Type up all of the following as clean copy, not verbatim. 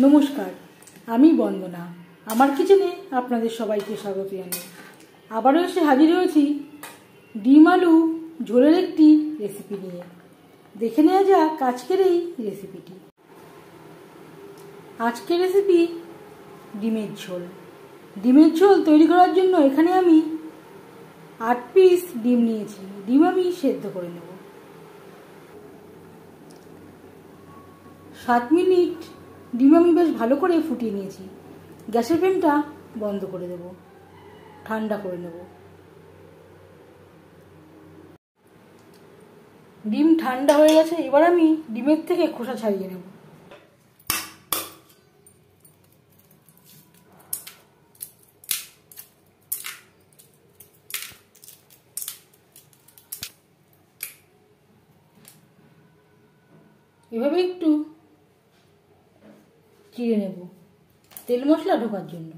নমস্কার, আমি বন্দনা। আমার কিচেনে আপনাদের সবাইকে স্বাগত জানাই। আবারও এসে হাজির হয়েছি ডিম আলু ঝোলের একটি রেসিপি নিয়ে। দেখে নেওয়া যাক আজকের এই রেসিপিটি। আজকের রেসিপি ডিমের ঝোল। ডিমের ঝোল তৈরি করার জন্য এখানে আমি 8 পিস ডিম নিয়েছি। ডিম আমি সেদ্ধ করে নেব। 7 মিনিট ডিম আমি বেশ ভালো করে ফুটিয়ে নিয়েছি। গ্যাসের ফ্লেমটা বন্ধ করে দেব, ঠান্ডা করে নেব। ডিম ঠান্ডা হয়ে গেছে, এবার আমি ডিমের থেকে খোসা ছাড়িয়ে নেব। এভাবে একটু চিড়ে নেব তেল মশলা ঢোকার জন্য।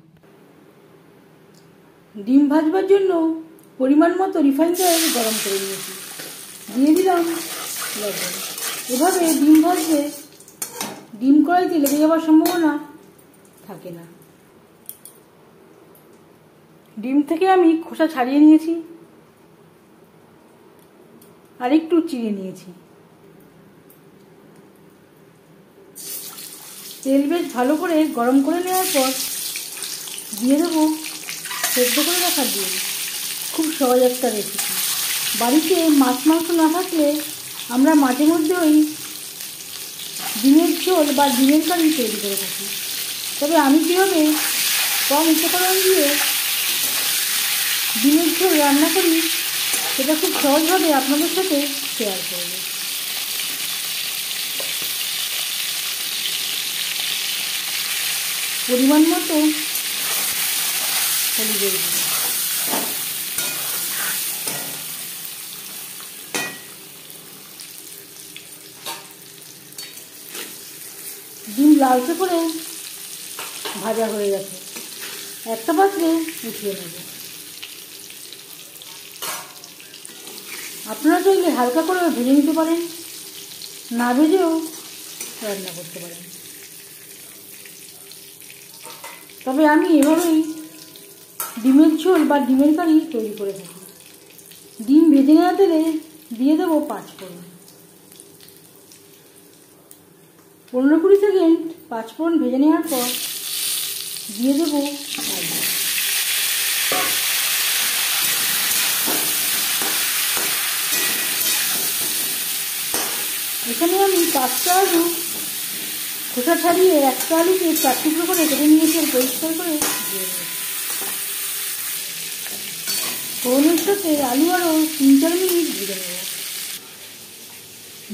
ডিম ভাজবার জন্য পরিমাণ মতো রিফাইন তেল গরম করে নিয়েছি, দিয়ে দিলাম লবণ। এভাবে ডিম ভাজলে ডিম কড়াইতে লেগে যাওয়ার সম্ভাবনা থাকে না। ডিম থেকে আমি খোসা ছাড়িয়ে নিয়েছি আর একটু চিড়ে নিয়েছি। তেল বেশ ভালো করে গরম করে নেওয়ার পর দিয়ে দেবো সেদ্ধ করে রাখা ডিম। খুব সহজ একটা রেসিপি। বাড়িতে মাছ মাংস না থাকলে আমরা মাঝে মধ্যে ওই ডিমের ঝোল বা ডিমের কারি তৈরি করে থাকি। তবে আমি কীভাবে কম উপকরণ দিয়ে ডিমের ঝোল রান্না করি সেটা খুব সহজভাবে আপনাদের সাথে শেয়ার করব। পরিমাণ মতো হলুদ দেব। ডিম লালচে করে ভাজা হয়ে গেছে, একটা পাত্রে উঠিয়ে নেব। আপনারা চাইলে হালকা করে ভেজে নিতে পারেন, না ভেজেও রান্না করতে পারেন। তবে আমি এভাবেই ডিমের ঝোল বা ডিমের কারি তৈরি করে থাকি। ডিম ভেজে নেওয়া তেলে দিয়ে দেবো 5 ফোড়ন। 15-20 সেকেন্ড 5 ফোড়ন ভেজে নেওয়ার পর দিয়ে দেবো আলু। এখানে আমি 5টা আলু খোসা ছাড়িয়ে একটা আলুকে 4 টুকরো করে কেটে নিয়েছি, পরিষ্কার করে দিয়ে দেবো। ফোড়নের সাথে আলু আরও 3-4 মিনিট ভেজে নেব।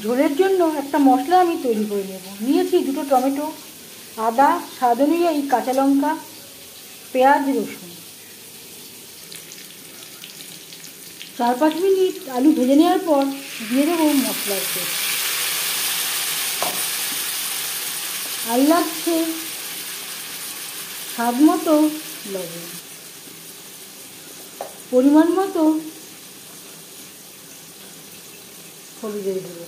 ঝোলের জন্য একটা মশলা আমি তৈরি করে নেব। নিয়েছি 2টো টমেটো, আদা, স্বাদ অনুযায়ী কাঁচা লঙ্কা, পেঁয়াজ, রসুন। 4-5 মিনিট আলু ভেজে নেওয়ার পর দিয়ে দেবো মশলার পেস্ট। আর লাগছে স্বাদ মতো লবণ, পরিমাণ মতো হলুদ দেবো।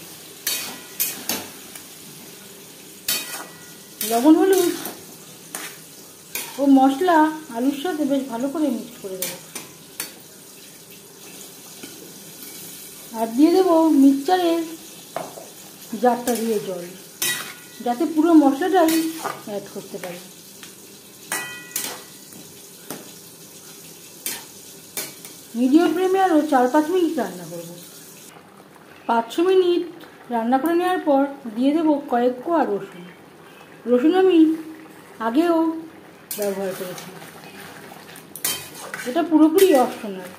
লবণ, হলুদ ও মশলা আলুর সাথে বেশ ভালো করে মিক্স করে দেবো। আর দিয়ে দেবো মিক্সচারের জারটা দিয়ে জল, যাতে পুরো মশলাটাই অ্যাড করতে পারি। মিডিয়াম ফ্লেমে আরও 4-5 মিনিট রান্না করব। 5-6 মিনিট রান্না করে নেওয়ার পর দিয়ে দেবো কয়েক কোয়া রসুন। রসুন আমি আগেও ব্যবহার করেছি, এটা পুরোপুরি অপশনাল।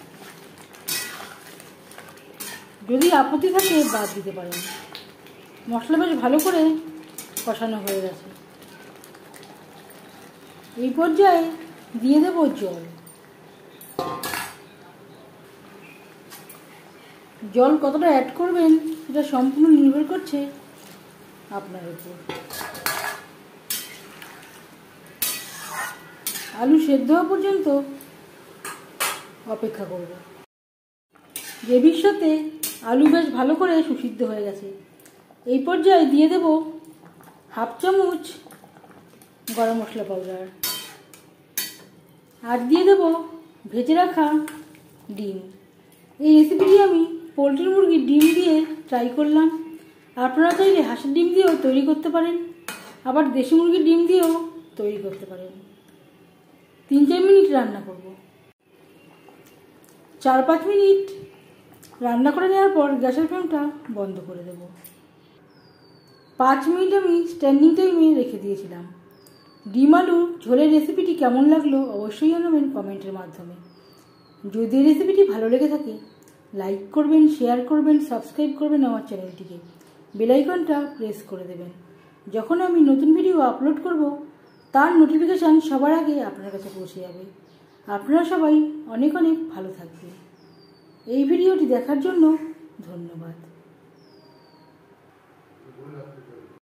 যদি আপত্তি থাকে বাদ দিতে পারেন। মশলা বেশ ভালো করে কষানো হয়ে গেছে। এই পর্যায়ে দিয়ে দেবো জল। জল কতটা অ্যাড করবেন সেটা সম্পূর্ণ নির্ভর করছে আপনার উপর। আলু সেদ্ধ হওয়া পর্যন্ত অপেক্ষা করব। গ্রেভির সাথে আলু বেশ ভালো করে সুসিদ্ধ হয়ে গেছে। এই পর্যায়ে দিয়ে দেব 1/2 চামচ গরম মশলা পাউডার, আর দিয়ে দেবো ভেজে রাখা ডিম। এই রেসিপিটি আমি পোলট্রি মুরগির ডিম দিয়ে ট্রাই করলাম। আপনারা চাইলে হাঁসের ডিম দিয়েও তৈরি করতে পারেন, আবার দেশি মুরগির ডিম দিয়েও তৈরি করতে পারেন। 3-4 মিনিট রান্না করব। 4-5 মিনিট রান্না করে নেওয়ার পর গ্যাসের ফ্লেমটা বন্ধ করে দেব। 5 মিনিট আমি স্ট্যান্ডিং টাইমে রেখে দিয়েছিলাম। ডিম আলু ঝোলের রেসিপিটি কেমন লাগলো অবশ্যই জানাবেন কমেন্টের মাধ্যমে। যদি এই রেসিপিটি ভালো লেগে থাকে লাইক করবেন, শেয়ার করবেন, সাবস্ক্রাইব করবেন আমার চ্যানেলটিকে, বেল আইকনটা প্রেস করে দেবেন। যখন আমি নতুন ভিডিও আপলোড করব তার নোটিফিকেশান সবার আগে আপনার কাছে পৌঁছে যাবে। আপনারা সবাই অনেক অনেক ভালো থাকবেন। এই ভিডিওটি দেখার জন্য ধন্যবাদ।